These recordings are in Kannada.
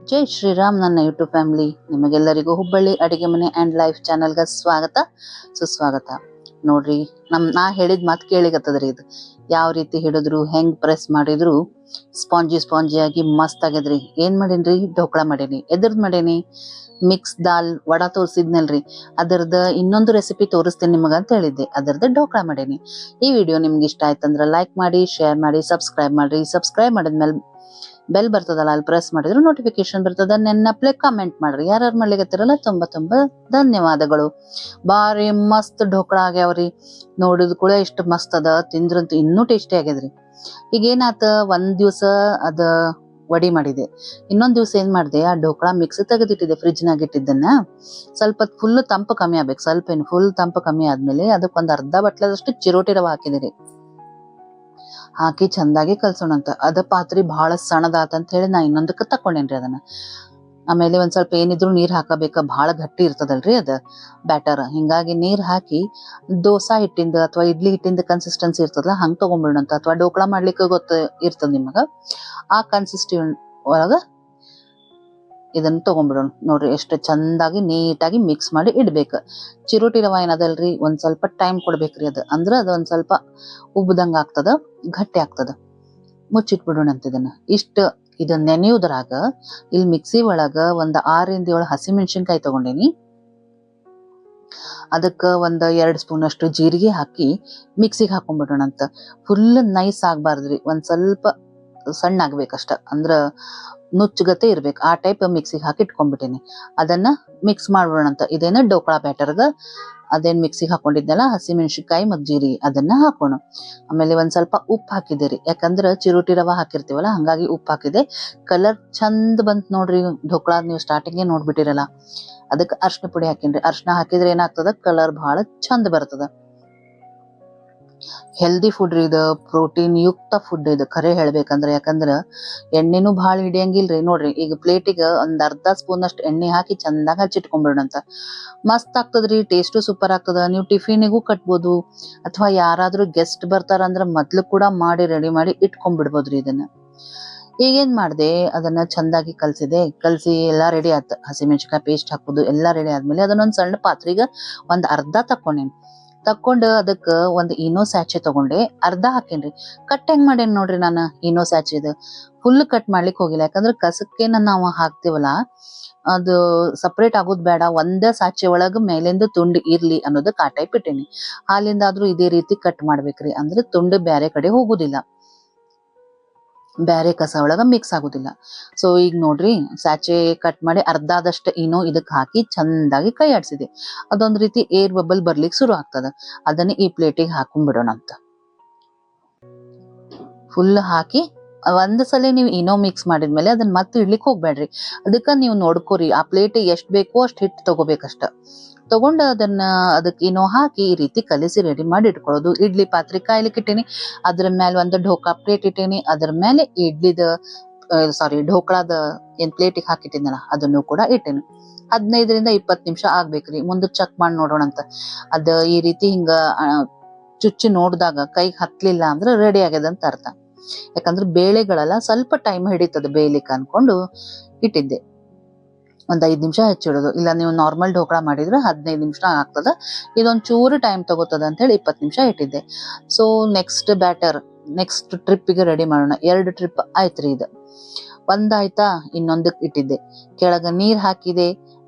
ಜೈ ಶ್ರೀರಾಮ್. ನನ್ನ ಯೂಟ್ಯೂಬ್ ಫ್ಯಾಮಿಲಿ ನಿಮಗೆಲ್ಲರಿಗೂ ಹುಬ್ಬಳ್ಳಿ ಅಡಿಗೆ ಮನೆ ಆ್ಯಂಡ್ ಲೈಫ್ ಚಾನಲ್ಗೆ ಸ್ವಾಗತ ಸುಸ್ವಾಗತ. ನೋಡ್ರಿ, ನಾ ಹೇಳಿದ ಮಾತು ಕೇಳಿಗತ್ತದ್ರಿ. ಇದು ಯಾವ ರೀತಿ ಹಿಡಿದ್ರು ಹೆಂಗ್ ಪ್ರೆಸ್ ಮಾಡಿದ್ರು ಸ್ಪಾಂಜಿ ಆಗಿ ಮಸ್ತ್ ಆಗ್ಯದ್ರಿ. ಏನ್ ಮಾಡೀನ್ರಿ, ಢೋಕಳಾ ಮಾಡೀನಿ. ಎದ್ರದ್ ಮಾಡೀನಿ, ಮಿಕ್ಸ್ ದಾಲ್ ವಡಾ ತೋರಿಸಿದ್ನಲ್ರಿ, ಅದರದ ಇನ್ನೊಂದು ರೆಸಿಪಿ ತೋರಿಸ್ತೀನಿ ನಿಮಗ ಅಂತ ಹೇಳಿದ್ದೆ. ಅದರದ ಢೋಕಳಾ ಮಾಡೀನಿ. ಈ ವಿಡಿಯೋ ನಿಮ್ಗೆ ಇಷ್ಟ ಆಯ್ತಂದ್ರ ಲೈಕ್ ಮಾಡಿ, ಶೇರ್ ಮಾಡಿ, ಸಬ್ಸ್ಕ್ರೈಬ್ ಮಾಡ್ರಿ. ಸಬ್ಸ್ಕ್ರೈಬ್ ಮಾಡಿದ್ಮೇಲೆ ಬೆಲ್ ಬರ್ತದಲ್ಲ, ಅಲ್ಲಿ ಪ್ರೆಸ್ ಮಾಡಿದ್ರೆ ನೋಟಿಫಿಕೇಶನ್ ಬರ್ತದ. ನೆನ್ನಪ್ಲೆ ಕಮೆಂಟ್ ಮಾಡ್ರಿ. ಯಾರು ಮಾಡ್ಲಿಕತ್ತಿರಲ್ಲ ತುಂಬಾ ಧನ್ಯವಾದಗಳು. ಬಾರಿ ಮಸ್ತ್ ಢೋಕಳಾ ಆಗ್ಯಾವ್ರಿ. ನೋಡಿದ್ ಕೂಡ ಇಷ್ಟ ಮಸ್ತ್ ಅದ, ತಿಂದ್ರಂತೂ ಇನ್ನೂ ಟೇಸ್ಟಿ ಆಗ್ಯದ್ರಿ. ಈಗ ಏನಾತ, ಒಂದ್ ದಿವ್ಸ ಅದ ವಡಿ ಮಾಡಿದೆ, ಇನ್ನೊಂದ್ ದಿವ್ಸ ಏನ್ ಮಾಡಿದೆ, ಆ ಢೋಕಳಾ ಮಿಕ್ಸ್ ತೆಗೆದಿಟ್ಟಿದೆ ಫ್ರಿಜ್ನಾಗ ಇಟ್ಟಿದ್ದನ್ನ. ಸ್ವಲ್ಪ ಫುಲ್ ತಂಪು ಕಮ್ಮಿ ಆಗ್ಬೇಕು, ಸ್ವಲ್ಪ ಏನು ಫುಲ್ ತಂಪು ಕಮ್ಮಿ ಆದ್ಮೇಲೆ ಅದಕ್ಕೆ ಒಂದ್ ಅರ್ಧ ಬಟ್ಲದಷ್ಟು ಚಿರೋಟಿ ರವೆ ಹಾಕಿದಿರಿ. ಹಾಕಿ ಚಂದಾಗಿ ಕಲ್ಸೋಣಂತ. ಅದ ಪಾತ್ರಿ ಬಹಳ ಸಣ್ಣದಾತಂತ ಹೇಳಿ ನಾ ಇನ್ನೊಂದಕ್ಕೆ ತಕೊಂಡೇನ್ರಿ ಅದನ್ನ. ಆಮೇಲೆ ಒಂದ್ ಸ್ವಲ್ಪ ಏನಿದ್ರು ನೀರ್ ಹಾಕಬೇಕ, ಬಹಳ ಗಟ್ಟಿ ಇರ್ತದಲ್ರಿ ಅದ ಬ್ಯಾಟರ್. ಹಿಂಗಾಗಿ ನೀರ್ ಹಾಕಿ ದೋಸಾ ಹಿಟ್ಟಿಂದ ಅಥವಾ ಇಡ್ಲಿ ಹಿಟ್ಟಿಂದ ಕನ್ಸಿಸ್ಟೆನ್ಸಿ ಇರ್ತದಲ್ಲ ಹಂಗ್ ತಗೊಂಡ್ಬಿಡೋಣಂತ. ಅಥವಾ ಢೋಕಳಾ ಮಾಡ್ಲಿಕ್ಕೆ ಇರ್ತದ ನಿಮಗ, ಆ ಕನ್ಸಿಸ್ಟೆನ್ಸಿ ಒಳಗ ಇದನ್ನ ತಗೊಂಡ್ಬಿಡೋಣ. ನೋಡ್ರಿ ಎಷ್ಟು ಚಂದಾಗಿ ನೀಟಾಗಿ ಮಿಕ್ಸ್ ಮಾಡಿ ಇಡ್ಬೇಕು. ಚಿರೋಟಿ ರವ ಏನದಲ್ರಿ, ಒಂದ್ ಸ್ವಲ್ಪ ಟೈಮ್ ಕೊಡ್ಬೇಕ್ರಿ. ಅದು ಒಂದ್ ಸ್ವಲ್ಪ ಉಬ್ಬದಂಗ ಆಗ್ತದ, ಗಟ್ಟಿ ಆಗ್ತದ. ಮುಚ್ಚಿಟ್ಬಿಡೋಣ ಅಂತ ಇದನ್ನ. ಇದನ್ನ ನೆನೆಯುವುದ್ರಾಗ ಇಲ್ಲಿ ಮಿಕ್ಸಿ ಒಳಗ ಒಂದ್ 6 ಹಸಿಮೆಣಸಿನ್ಕಾಯಿ ತಗೊಂಡೇನಿ. ಅದಕ್ಕ ಒಂದ್ 2 ಸ್ಪೂನ್ ಅಷ್ಟು ಜೀರಿಗೆ ಹಾಕಿ ಮಿಕ್ಸಿಗೆ ಹಾಕೊಂಡ್ಬಿಡೋಣ ಅಂತ. ಫುಲ್ ನೈಸ್ ಆಗ್ಬಾರ್ದ್ರಿ, ಒಂದ್ ಸ್ವಲ್ಪ ಸಣ್ಣ ಆಗ್ಬೇಕಷ್ಟ, ಅಂದ್ರ ನುಚ್ಚಗತೆ ಇರ್ಬೇಕು, ಆ ಟೈಪ್ ಮಿಕ್ಸಿಗೆ ಹಾಕಿ ಇಟ್ಕೊಂಡ್ಬಿಟ್ಟೇನಿ. ಅದನ್ನ ಮಿಕ್ಸ್ ಮಾಡ್ಬಿಡೋಣ ಅಂತ. ಇದೇನ ಢೋಕಳಾ ಬ್ಯಾಟರ್ಗ ಅದೇನ್ ಮಿಕ್ಸಿಗೆ ಹಾಕೊಂಡಿದ್ನಲ್ಲ ಹಸಿಮೆಣಸಿನ್ಕಾಯಿ ಮತ್ ಜೀರಿಗೆ ಅದನ್ನ ಹಾಕೋಣ. ಆಮೇಲೆ ಒಂದ್ ಸ್ವಲ್ಪ ಉಪ್ಪು ಹಾಕಿದೇರಿ, ಯಾಕಂದ್ರ ಚಿರೋಟಿ ರವ ಹಾಕಿರ್ತೀವಲ್ಲ ಹಂಗಾಗಿ ಉಪ್ಪು ಹಾಕಿದೆ. ಕಲರ್ ಚಂದ ಬಂತ್ ನೋಡ್ರಿ ಢೋಕಳಾ. ನೀವು ಸ್ಟಾರ್ಟಿಂಗೇ ನೋಡ್ಬಿಟ್ಟಿರಲ್ಲ. ಅದಕ್ಕೆ ಅರ್ಶಿನ ಪುಡಿ ಹಾಕಿನ್ರಿ. ಅರ್ಶಿನ ಹಾಕಿದ್ರೆ ಏನಾಗ್ತದ, ಕಲರ್ ಬಹಳ ಚಂದ ಬರ್ತದ. ಹೆಲ್ದಿ ಫುಡ್ ರೀ ಇದು, ಪ್ರೋಟೀನ್ ಯುಕ್ತ ಫುಡ್ ಇದು ಖರೆ ಹೇಳ್ಬೇಕಂದ್ರ. ಯಾಕಂದ್ರ ಎಣ್ಣೆನೂ ಭಾಳ ಹಿಡಿಯಂಗಿಲ್ರಿ. ನೋಡ್ರಿ, ಈಗ ಪ್ಲೇಟಿಗೆ ಒಂದ್ ಅರ್ಧ ಸ್ಪೂನ್ ಅಷ್ಟು ಎಣ್ಣೆ ಹಾಕಿ ಚಂದಾಗ ಹಚ್ಚಿಟ್ಕೊಂಡ್ಬಿಡೋಣಂತ. ಮಸ್ತ್ ಆಗ್ತದ್ರಿ, ಟೇಸ್ಟು ಸೂಪರ್ ಆಗ್ತದ. ನೀವು ಟಿಫಿನಿಗೂ ಕಟ್ಬೋದು, ಅಥವಾ ಯಾರಾದ್ರೂ ಗೆಸ್ಟ್ ಬರ್ತಾರಂದ್ರ ಮೊದ್ಲು ಕೂಡ ಮಾಡಿ ರೆಡಿ ಮಾಡಿ ಇಟ್ಕೊಂಡ್ಬಿಡ್ಬೋದ್ರಿ ಇದನ್ನ. ಈಗೇನ್ ಮಾಡ್ದೆ, ಅದನ್ನ ಚಂದಾಗಿ ಕಲ್ಸಿ ಎಲ್ಲಾ ರೆಡಿ ಆಯ್ತು. ಹಸಿಮೆಣಸಿನ್ಕಾಯಿ ಪೇಸ್ಟ್ ಹಾಕೋದು ಎಲ್ಲಾ ರೆಡಿ ಆದ್ಮೇಲೆ ಅದನ್ನೊಂದ್ ಸಣ್ಣ ಪಾತ್ರೆಗೆ ಒಂದ್ ಅರ್ಧ ತಕ್ಕೊಂಡು ಅದಕ್ಕ ಒಂದ್ ಇನೋ ಸ್ಯಾಚೆ ತಗೊಂಡೆ, ಅರ್ಧ ಹಾಕೇನ್ರಿ. ಕಟ್ ಹೆಂಗ್ ಮಾಡೇನ್ ನೋಡ್ರಿ ನಾನು ಇನೋ ಸ್ಯಾಚೆದು. ಫುಲ್ ಕಟ್ ಮಾಡ್ಲಿಕ್ ಹೋಗಿಲ್ಲ, ಯಾಕಂದ್ರ ಕಸಕ್ಕೇನ ನಾವು ಹಾಕ್ತಿವಲ್ಲ ಅದು ಸಪ್ರೇಟ್ ಆಗೋದ್ ಬೇಡ. ಒಂದೇ ಸಾಚೆ ಒಳಗ ಮೇಲಿಂದ ತುಂಡು ಇರ್ಲಿ ಅನ್ನೋದಕ್ಕೆ ಆ ಟೈಪ್ ಇಟ್ಟೇನಿ. ಹಾಲಿಂದಾದ್ರೂ ಇದೇ ರೀತಿ ಕಟ್ ಮಾಡ್ಬೇಕ್ರಿ, ಅಂದ್ರೆ ತುಂಡು ಬ್ಯಾರೆ ಕಡೆ ಹೋಗುದಿಲ್ಲ, ಬ್ಯಾರೆ ಕಸ ಒಳಗ ಮಿಕ್ಸ್ ಆಗುದಿಲ್ಲ. ಸೊ ಈಗ ನೋಡ್ರಿ, ಸ್ಯಾಚೆ ಕಟ್ ಮಾಡಿ ಅರ್ಧದಷ್ಟು ಇನೋ ಇದಕ್ ಹಾಕಿ ಚಂದಾಗಿ ಕೈ ಆಡ್ಸಿದೆ. ಅದೊಂದ್ ರೀತಿ ಏರ್ ಬಬಲ್ ಬರ್ಲಿಕ್ಕೆ ಶುರು ಆಗ್ತದ. ಅದನ್ನ ಈ ಪ್ಲೇಟಿಗೆ ಹಾಕೊಂಡ್ಬಿಡೋಣ ಅಂತ. ಫುಲ್ ಹಾಕಿ ಒಂದ್ ಸಲ ನೀವು ಇನೋ ಮಿಕ್ಸ್ ಮಾಡಿದ್ಮೇಲೆ ಅದನ್ನ ಮತ್ತೆ ಇಡ್ಲಿಕ್ಕೆ ಹೋಗ್ಬೇಡ್ರಿ. ಅದಕ್ಕ ನೀವು ನೋಡ್ಕೋರಿ, ಆ ಪ್ಲೇಟ್ ಎಷ್ಟ್ ಬೇಕೋ ಅಷ್ಟ್ ಹಿಟ್ಟು ತಗೋಬೇಕಷ್ಟ. ತಗೊಂಡು ಅದಕ್ಕೆ ಇನೋ ಹಾಕಿ ಈ ರೀತಿ ಕಲಿಸಿ ರೆಡಿ ಮಾಡಿ ಇಟ್ಕೊಳ್ಳೋದು. ಇಡ್ಲಿ ಪಾತ್ರೆ ಕಾಯ್ಲಿಕ್ಕೆ ಇಟ್ಟೀನಿ, ಅದ್ರ ಮೇಲೆ ಒಂದು ಢೋಕಾ ಪ್ಲೇಟ್ ಇಟ್ಟೀನಿ, ಅದ್ರ ಮೇಲೆ ಢೋಕಳಾದ ಏನ್ ಪ್ಲೇಟಿಗೆ ಹಾಕಿಟ್ಟಿನಲ್ಲ ಅದನ್ನು ಕೂಡ ಇಟ್ಟೇನಿ. 15ರಿಂದ 20 ನಿಮಿಷ ಆಗ್ಬೇಕ್ರಿ. ಮುಂದೆ ಚೆಕ್ ಮಾಡಿ ನೋಡೋಣ ಅಂತ. ಈ ರೀತಿ ಹಿಂಗ ಚುಚ್ಚಿ ನೋಡಿದಾಗ ಕೈಗೆ ಹತ್ಲಿಲ್ಲ ಅಂದ್ರೆ ರೆಡಿ ಆಗ್ಯದ ಅಂತ ಅರ್ಥ. ಯಾಕಂದ್ರೆ ಬೇಳೆಗಳೆಲ್ಲ ಸ್ವಲ್ಪ ಟೈಮ್ ಹಿಡಿತದ ಬೇಯಲಿಕ್ಕೆ ಅನ್ಕೊಂಡು ಇಟ್ಟಿದ್ದೆ. ಒಂದ್ 5 ನಿಮಿಷ ಹೆಚ್ಚಿಡೋದು. ಇಲ್ಲ ನೀವು ನಾರ್ಮಲ್ ಢೋಕಳಾ ಮಾಡಿದ್ರೆ 15 ನಿಮಿಷ ಆಗ್ತದ. ಇದೊಂದ್ ಚೂರು ಟೈಮ್ ತಗೋತದ ಅಂತ ಹೇಳಿ 20 ನಿಮಿಷ ಇಟ್ಟಿದ್ದೆ. ಸೊ ನೆಕ್ಸ್ಟ್ ಟ್ರಿಪ್ಪಿಗೆ ರೆಡಿ ಮಾಡೋಣ. 2 ಟ್ರಿಪ್ ಆಯ್ತ್ರಿ ಇದು. ಒಂದಾಯ್ತಾ, ಇನ್ನೊಂದಕ್ಕೆ ಇಟ್ಟಿದ್ದೆ. ಕೆಳಗ ನೀರ್ ಹಾಕಿದೆ,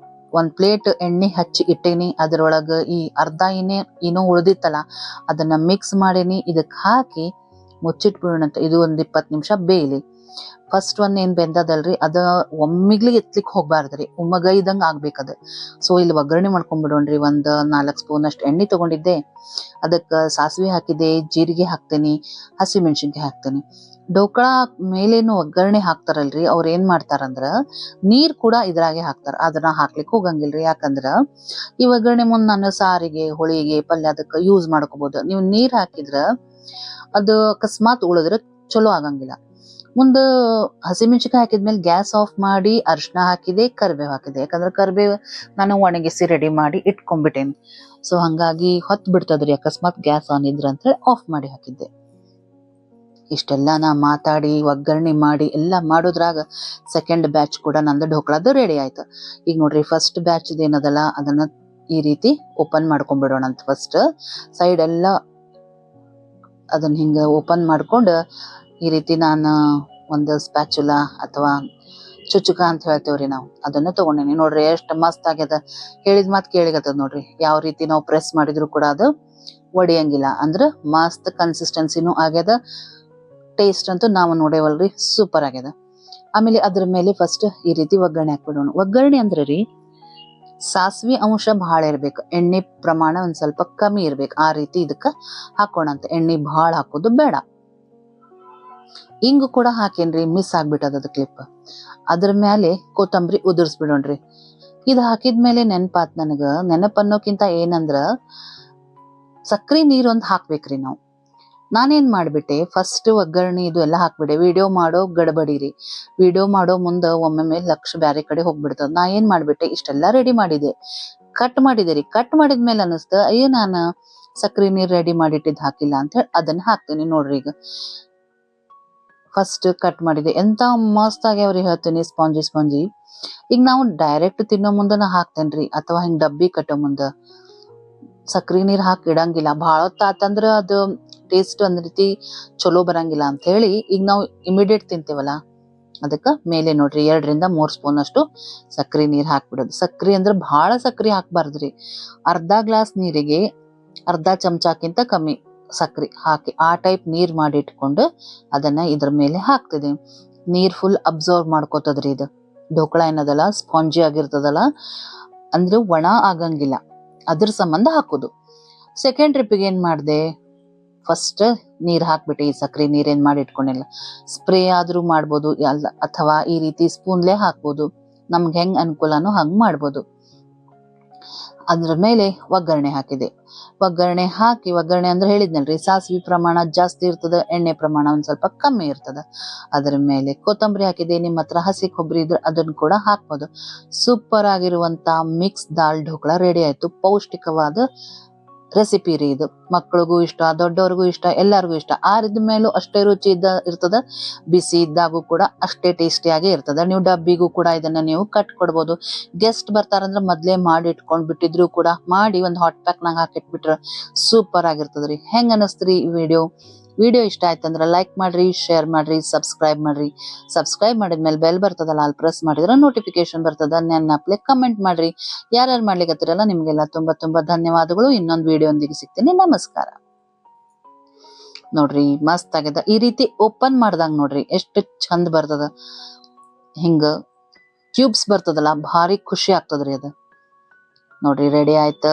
ಒಂದ್ ಪ್ಲೇಟ್ ಎಣ್ಣೆ ಹಚ್ಚಿ ಇಟ್ಟೇನಿ. ಅದ್ರೊಳಗ ಈ ಅರ್ಧ ಇನ್ನೂ ಉಳ್ದಿತ್ತಲ್ಲ ಅದನ್ನ ಮಿಕ್ಸ್ ಮಾಡೇನಿ. ಇದಕ್ ಹಾಕಿ ಮುಚ್ಚಿಟ್ಬಿಡೋಣಂತ. ಇದು ಒಂದ್ 20 ನಿಮಿಷ ಬೇಯಲಿ. ಫಸ್ಟ್ ಒಂದ್ ಏನ್ ಬೆಂದದಲ್ರಿ, ಅದ ಒಮ್ಮಿಗ್ಲಿ ಎತ್ಲಿಕ್ ಹೋಗ್ಬಾರ್ದ್ರಿ, ಉಮ್ಮಗೈದಂಗ ಆಗ್ಬೇಕದ. ಸೊ ಇಲ್ಲಿ ಒಗ್ಗರಣೆ ಮಾಡ್ಕೊಂಡ್ಬಿಡೋಣ್ರಿ. ಒಂದ್ 4 ಸ್ಪೂನ್ ಅಷ್ಟು ಎಣ್ಣೆ ತಗೊಂಡಿದ್ದೆ. ಅದಕ್ಕ ಸಾಸಿವೆ ಹಾಕಿದೆ, ಜೀರಿಗೆ ಹಾಕ್ತೇನಿ, ಹಸಿಮೆಣಸಿನ್ಕಾಯಿ ಹಾಕ್ತೇನಿ. ಢೋಕಳಾ ಮೇಲೇನು ಒಗ್ಗರಣೆ ಹಾಕ್ತಾರಲ್ರಿ, ಅವ್ರ ಏನ್ ಮಾಡ್ತಾರಂದ್ರ ನೀರ್ ಕೂಡ ಇದ್ರಾಗೆ ಹಾಕ್ತಾರ. ಅದನ್ನ ಹಾಕ್ಲಿಕ್ ಹೋಗಂಗಿಲ್ರಿ. ಯಾಕಂದ್ರ ಈ ಒಗ್ಗರಣೆ ಮುಂದ್ ನಾನು ಸಾರಿಗೆ, ಹೊಳಿಗೆ, ಪಲ್ಯ ಅದಕ್ಕ ಯೂಸ್ ಮಾಡ್ಕೋಬಹುದು. ನೀವು ನೀರ್ ಹಾಕಿದ್ರ ಅದು ಅಕಸ್ಮಾತ್ ಉಳಿದ್ರೆ ಚಲೋ ಆಗಂಗಿಲ್ಲ. ಮುಂದ ಹಸಿಮೆಣಸಿನ್ಕಾಯಿ ಹಾಕಿದ್ಮೇಲೆ ಗ್ಯಾಸ್ ಆಫ್ ಮಾಡಿ ಅರಿಶಿನ ಹಾಕಿದೆ, ಕರಿಬೇವು ಹಾಕಿದೆ. ಯಾಕಂದ್ರೆ ಕರಿಬೇವು ನಾನು ಒಣಗಿಸಿ ರೆಡಿ ಮಾಡಿ ಇಟ್ಕೊಂಡ್ಬಿಟ್ಟೇನಿ. ಸೊ ಹಂಗಾಗಿ ಹೊತ್ ಬಿಡ್ತದ್ರಿ ಅಕಸ್ಮಾತ್ ಗ್ಯಾಸ್ ಆನ್ ಇದ್ರ ಅಂತ ಹೇಳಿ ಆಫ್ ಮಾಡಿ ಹಾಕಿದ್ದೆ. ಇಷ್ಟೆಲ್ಲ ನಾ ಮಾತಾಡಿ ಒಗ್ಗರಣೆ ಮಾಡಿ ಎಲ್ಲ ಮಾಡೋದ್ರಾಗ ಸೆಕೆಂಡ್ ಬ್ಯಾಚ್ ಕೂಡ ನಂದು ಢೋಕ್ಳಾದು ರೆಡಿ ಆಯ್ತು. ಈಗ ನೋಡ್ರಿ ಫಸ್ಟ್ ಬ್ಯಾಚ್ ಏನದಲ್ಲ ಅದನ್ನ ಈ ರೀತಿ ಓಪನ್ ಮಾಡ್ಕೊಂಡ್ಬಿಡೋಣ ಅಂತ. ಫಸ್ಟ್ ಸೈಡ್ ಎಲ್ಲ ಅದನ್ನ ಹಿಂಗ ಓಪನ್ ಮಾಡ್ಕೊಂಡು ಈ ರೀತಿ ನಾನು ಒಂದು ಸ್ಪ್ಯಾಚುಲಾ ಅಥವಾ ಚುಚುಕ ಅಂತ ಹೇಳ್ತೇವ್ರಿ ನಾವು, ಅದನ್ನ ತಗೊಂಡೇನಿ. ನೋಡ್ರಿ ಎಷ್ಟು ಮಸ್ತ್ ಆಗ್ಯದ. ಹೇಳಿದ ಮಾತು ಕೇಳಿಗತ್ತದ ನೋಡ್ರಿ. ಯಾವ ರೀತಿ ನಾವು ಪ್ರೆಸ್ ಮಾಡಿದ್ರು ಕೂಡ ಅದು ಒಡಿಯಂಗಿಲ್ಲ. ಅಂದ್ರ ಮಸ್ತ್ ಕನ್ಸಿಸ್ಟೆನ್ಸಿನೂ ಆಗ್ಯದ. ಟೇಸ್ಟ್ ಅಂತೂ ನಾವು ನೋಡೇವಲ್ರಿ, ಸೂಪರ್ ಆಗ್ಯದ. ಆಮೇಲೆ ಅದ್ರ ಮೇಲೆ ಫಸ್ಟ್ ಈ ರೀತಿ ಒಗ್ಗರಣೆ ಹಾಕ್ಬಿಡೋಣ. ಒಗ್ಗರಣೆ ಅಂದ್ರೆ ರೀ ಸಾಸಿವೆ ಅಂಶ ಬಹಳ ಇರ್ಬೇಕು, ಎಣ್ಣೆ ಪ್ರಮಾಣ ಒಂದ್ ಸ್ವಲ್ಪ ಕಮ್ಮಿ ಇರ್ಬೇಕು. ಆ ರೀತಿ ಇದಕ್ಕ ಹಾಕೋಣ ಅಂತ. ಎಣ್ಣೆ ಬಹಳ ಹಾಕೋದು ಬೇಡ. ಹಿಂಗು ಕೂಡ ಹಾಕೇನ್ರಿ, ಮಿಸ್ ಆಗ್ಬಿಟ್ಟದ ಕ್ಲಿಪ್. ಅದ್ರ ಮೇಲೆ ಕೊತ್ತಂಬರಿ ಉದುರ್ಸ್ಬಿಡೋಣ್ರಿ. ಇದು ಹಾಕಿದ್ಮೇಲೆ ನೆನಪಾತ್ ನನಗ. ನೆನಪನ್ನೋಕ್ಕಿಂತ ಏನಂದ್ರ ಸಕ್ರಿ ನೀರೊಂದ್ ಹಾಕ್ಬೇಕ್ರಿ ನಾವು. ನಾನೇನ್ ಮಾಡ್ಬಿಟ್ಟೆ, ಫಸ್ಟ್ ಒಗ್ಗರಣೆ ಇದು ಎಲ್ಲ ಹಾಕ್ಬಿಡೆ. ವಿಡಿಯೋ ಮಾಡೋ ಗಡಬಡಿರಿ. ವಿಡಿಯೋ ಮಾಡೋ ಮುಂದ ಒಮ್ಮೊಮ್ಮೆ ಲಕ್ಷ ಬ್ಯಾರೆ ಕಡೆ ಹೋಗ್ಬಿಡ್ತದ. ನಾ ಏನ್ ಮಾಡ್ಬಿಟ್ಟೆ, ಇಷ್ಟೆಲ್ಲಾ ರೆಡಿ ಮಾಡಿದೆ, ಕಟ್ ಮಾಡಿದೆ ರೀ. ಕಟ್ ಮಾಡಿದ್ಮೇಲೆ ಅನಿಸ್ತ ಅಯ್ಯೋ ನಾನು ಸಕ್ರಿ ನೀರ್ ರೆಡಿ ಮಾಡಿಟ್ಟಿದ್ ಹಾಕಿಲ್ಲ ಅಂತ ಹೇಳಿ ಅದನ್ನ ಹಾಕ್ತೀನಿ. ನೋಡ್ರಿ ಈಗ ಫಸ್ಟ್ ಕಟ್ ಮಾಡಿದೆ. ಎಂತ ಮಸ್ತ್ ಆಗ್ಯಾವ್ರಿ ಹೇಳ್ತೀನಿ, ಸ್ಪಾಂಜಿ ಸ್ಪಾಂಜಿ. ಈಗ ನಾವು ಡೈರೆಕ್ಟ್ ತಿನ್ನೋ ಮುಂದ ನಾ ಹಾಕ್ತೇನ್ರಿ, ಅಥವಾ ಹಿಂಗ್ ಡಬ್ಬಿ ಕಟ್ಟೋ ಮುಂದ ಸಕ್ರಿ ನೀರ್ ಹಾಕಿ ಇಡಂಗಿಲ್ಲ. ಭಾಳ ಹೊತ್ತಾತಂದ್ರ ಅದು ಟೇಸ್ಟ್ ಒಂದ್ ರೀತಿ ಚಲೋ ಬರಂಗಿಲ್ಲ ಅಂತ ಹೇಳಿ ಈಗ ನಾವು ಇಮಿಡಿಯೇಟ್ ತಿಂತೇವಲ್ಲ, ಅದಕ್ಕ ಮೇಲೆ ನೋಡ್ರಿ 2 ರಿಂದ 3 ಸ್ಪೂನ್ ಅಷ್ಟು ಸಕ್ರಿ ನೀರ್ ಹಾಕ್ಬಿಡೋದು. ಸಕ್ರಿ ಅಂದ್ರ ಬಹಳ ಸಕ್ರಿ ಹಾಕ್ಬಾರ್ದ್ರಿ. ಅರ್ಧ ಗ್ಲಾಸ್ ನೀರಿಗೆ ಅರ್ಧ ಚಮಚಕ್ಕಿಂತ ಕಮ್ಮಿ ಸಕ್ರಿ ಹಾಕಿ ಆ ಟೈಪ್ ನೀರ್ ಮಾಡಿ ಇಟ್ಕೊಂಡು ಅದನ್ನ ಇದ್ರ ಮೇಲೆ ಹಾಕ್ತಿದೆ. ನೀರ್ ಫುಲ್ ಅಬ್ಸರ್ವ್ ಮಾಡ್ಕೋತದ್ರಿ. ಇದು ಢೋಕ್ಳ ಏನದಲ್ಲ ಸ್ಪಾಂಜಿ ಆಗಿರ್ತದಲ್ಲ, ಅಂದ್ರೆ ಒಣ ಆಗಂಗಿಲ್ಲ. ಅದ್ರ ಸಂಬಂಧ ಹಾಕೋದು. ಸೆಕೆಂಡ್ ಟ್ರಿಪ್ಪಿಗೆ ಏನ್ ಮಾಡ್ದೆ, ಫಸ್ಟ್ ನೀರ್ ಹಾಕ್ಬಿಟ್ಟೆ. ಈ ಸಕ್ರಿ ನೀರೇನ್ ಮಾಡಿ ಇಟ್ಕೊಂಡಿಲ್ಲ, ಸ್ಪ್ರೇ ಆದ್ರೂ ಮಾಡ್ಬೋದು, ಅಥವಾ ಈ ರೀತಿ ಸ್ಪೂನ್ಲೆ ಹಾಕ್ಬೋದು. ನಮ್ಗೆ ಹೆಂಗ್ ಅನುಕೂಲನೋ ಹಂಗ್ ಮಾಡ್ಬೋದು. ಅದ್ರ ಮೇಲೆ ಒಗ್ಗರಣೆ ಹಾಕಿದೆ. ಒಗ್ಗರಣೆ ಹಾಕಿ, ಒಗ್ಗರಣೆ ಅಂದ್ರೆ ಹೇಳಿದ್ನಲ್ರಿ ಸಾಸಿವೆ ಪ್ರಮಾಣ ಜಾಸ್ತಿ ಇರ್ತದ, ಎಣ್ಣೆ ಪ್ರಮಾಣ ಒಂದ್ ಸ್ವಲ್ಪ ಕಮ್ಮಿ ಇರ್ತದ. ಅದ್ರ ಮೇಲೆ ಕೊತ್ತಂಬರಿ ಹಾಕಿದೆ. ನಿಮ್ ಹತ್ರ ಹಸಿ ಕೊಬ್ಬರಿ ಇದ್ರೆ ಅದನ್ನ ಕೂಡ ಹಾಕ್ಬೋದು. ಸೂಪರ್ ಆಗಿರುವಂತ ಮಿಕ್ಸ್ ದಾಲ್ ಢೋಕ್ಳ ರೆಡಿ ಆಯ್ತು. ಪೌಷ್ಟಿಕವಾದ ರೆಸಿಪಿ ರೀ ಇದು. ಮಕ್ಕಳಿಗೂ ಇಷ್ಟ, ದೊಡ್ಡವ್ರಿಗೂ ಇಷ್ಟ, ಎಲ್ಲರಿಗೂ ಇಷ್ಟ. ಆರಿದ ಮೇಲೂ ಅಷ್ಟೇ ರುಚಿ ಇರ್ತದ, ಬಿಸಿ ಇದ್ದಾಗೂ ಕೂಡ ಅಷ್ಟೇ ಟೇಸ್ಟಿಯಾಗಿ ಇರ್ತದ. ನೀವು ಡಬ್ಬಿಗೂ ಕೂಡ ಇದನ್ನ ನೀವು ಕಟ್ ಕೊಡ್ಬೋದು. ಗೆಸ್ಟ್ ಬರ್ತಾರಂದ್ರ ಮೊದ್ಲೇ ಮಾಡಿ ಇಟ್ಕೊಂಡ್ ಬಿಟ್ಟಿದ್ರು ಕೂಡ ಮಾಡಿ ಒಂದ್ ಹಾಟ್ ಪ್ಯಾಕ್ ನಾಗ ಹಾಕಿಟ್ಬಿಟ್ರ ಸೂಪರ್ ಆಗಿರ್ತದ್ರಿ. ಹೆಂಗ್ ಅನಸ್ತ್ರಿ ಈ ವಿಡಿಯೋ ಇಷ್ಟ ಆಯ್ತಂದ್ರ ಲೈಕ್ ಮಾಡ್ರಿ, ಶೇರ್ ಮಾಡ್ರಿ, ಸಬ್ಸ್ಕ್ರೈಬ್ ಮಾಡ್ರಿ. ಸಬ್ಸ್ಕ್ರೈಬ್ ಮಾಡಿದ್ಮೇಲೆ ಬೆಲ್ ಬರ್ತದಲ್ಲ, ಅಲ್ಲಿ ಪ್ರೆಸ್ ಮಾಡಿದ್ರೆ ನೋಟಿಫಿಕೇಶನ್ ಬರ್ತದ. ನೆನಪ್ಲೆ ಕಮೆಂಟ್ ಮಾಡ್ರಿ. ಯಾರ್ಯಾರು ಮಾಡ್ಲಿಕ್ಕತ್ತಿರಲ್ಲ ನಿಮ್ಗೆಲ್ಲ ತುಂಬಾ ತುಂಬಾ ಧನ್ಯವಾದಗಳು. ಇನ್ನೊಂದು ವಿಡಿಯೋ ಒಂದಿಗೆ ಸಿಗ್ತೀನಿ. ನಮಸ್ಕಾರ. ನೋಡ್ರಿ ಮಸ್ತ್ ಆಗ್ಯದ. ಈ ರೀತಿ ಓಪನ್ ಮಾಡ್ದಂಗ ನೋಡ್ರಿ ಎಷ್ಟು ಚಂದ ಬರ್ತದ. ಹಿಂಗ ಕ್ಯೂಬ್ಸ್ ಬರ್ತದಲ್ಲ, ಭಾರಿ ಖುಷಿ ಆಗ್ತದ್ರಿ ಅದು. ನೋಡ್ರಿ ರೆಡಿ ಆಯ್ತ.